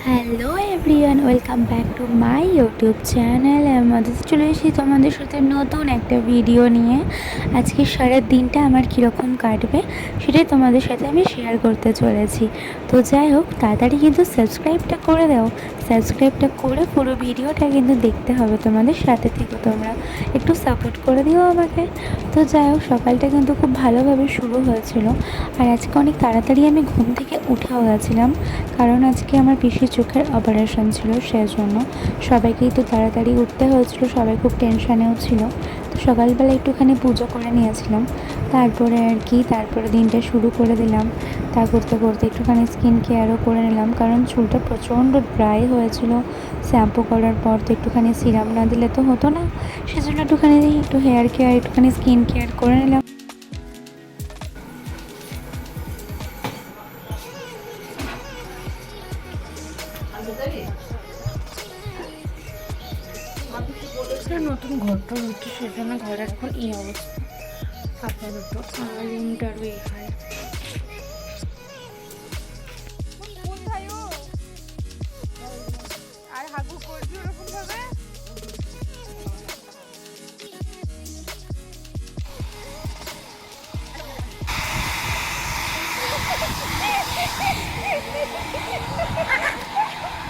Hello everyone, welcome back to my YouTube channel. আমাদের চলে এসেছি তোমাদের সাথে নতুন একটা ভিডিও নিয়ে। আজকে সারা দিনটা আমার কীরকম কাটবে সেটাই তোমাদের সাথে আমি শেয়ার করতে চলেছি। তো যাই হোক, তাড়াতাড়ি কিন্তু সাবস্ক্রাইবটা করে দাও। সাবস্ক্রাইবটা করে পুরো ভিডিওটা কিন্তু দেখতে হবে, তোমাদের সাথে থেকে তোমরা একটু সাপোর্ট করে দিও আমাকে। তো যাই হোক, সকালটা কিন্তু খুব ভালোভাবে শুরু হয়েছিল। আর আজকে অনেক তাড়াতাড়ি আমি ঘুম থেকে উঠেও গেছিলাম, কারণ আজকে আমার পিসির চোখের অপারেশন ছিল, সেজন্য সবাইকেই তো তাড়াতাড়ি উঠতে হয়েছিল। সবাই খুব টেনশানেও ছিল। তো সকালবেলা একটুখানি পুজো করে নিয়েছিলাম, তারপরে দিনটা শুরু করে দিলাম। তা করতে করতে একটুখানি স্কিন কেয়ারও করে নিলাম, কারণ চুলটা প্রচণ্ড ড্রাই হয়েছিল। শ্যাম্পু করার পর তো একটুখানি সিরাম না দিলে তো হতো না, সেজন্য একটু হেয়ার কেয়ার, একটুখানি স্কিন কেয়ার করে নিলাম। নতুন ঘরটা হচ্ছে, সেজন্য ঘরের এখন এই অবস্থা আপাতত। আমার রুমটারও এই হয়। আর হাগু করবি ওরকম ভাবে।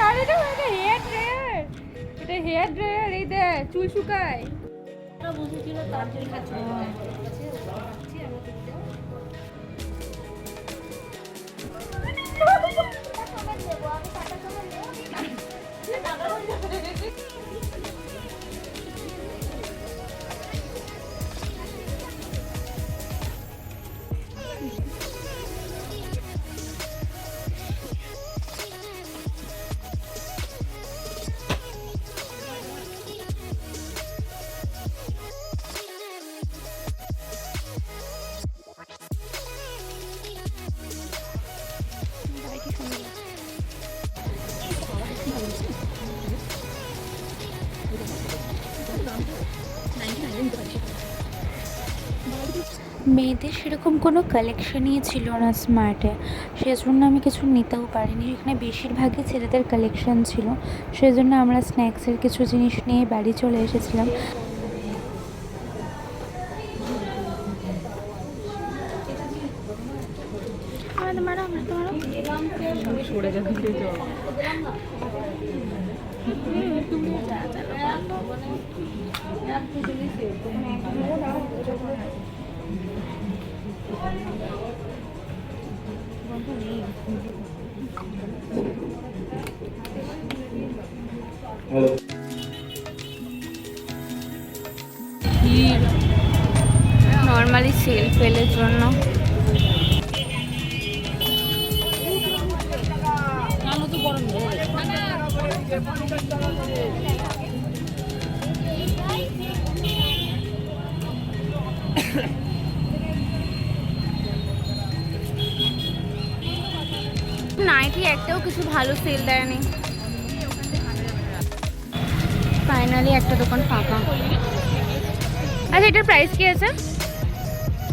আরে এটা হেয়ার ড্রায়ার, এটা হেয়ার ড্রায়ার। এই দেখ চুল শুকায়। বুঝেছিল তার জন্য মেয়েদের সেরকম কোনো কালেকশনই ছিল না স্মার্টে, সেজন্য আমি কিছু নিতেও পারিনি। এখানে বেশিরভাগই ছেলেদের কালেকশন ছিল, সেজন্য আমরা স্ন্যাক্সের কিছু জিনিস নিয়ে বাড়ি চলে এসেছিলাম। নর্মালি সেল ফেলের জন্য নাইটি একটাও কিছু ভালো সেল দেয়নি। ফাইনালি একটা দোকান ফাঁকা। আচ্ছা, এটার প্রাইস কি আছে,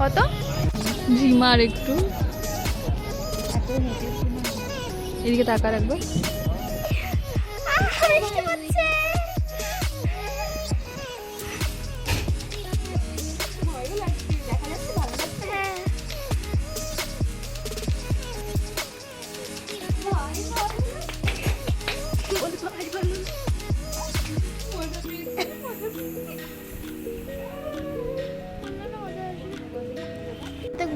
কত? জিমার একটু এদিকে তাকা রাখবো।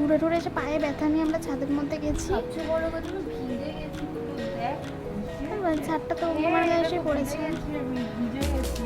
ঘুরে ঘুরে এসে পায়ে ব্যথা নিয়ে আমরা ছাদের মধ্যে গেছি। সবচেয়ে বড় কথা হলো ভিজে গেছি পুরো, দেখ ছাদটা তো অন্য মানে এসে পড়েছে। ভিজে গেছি।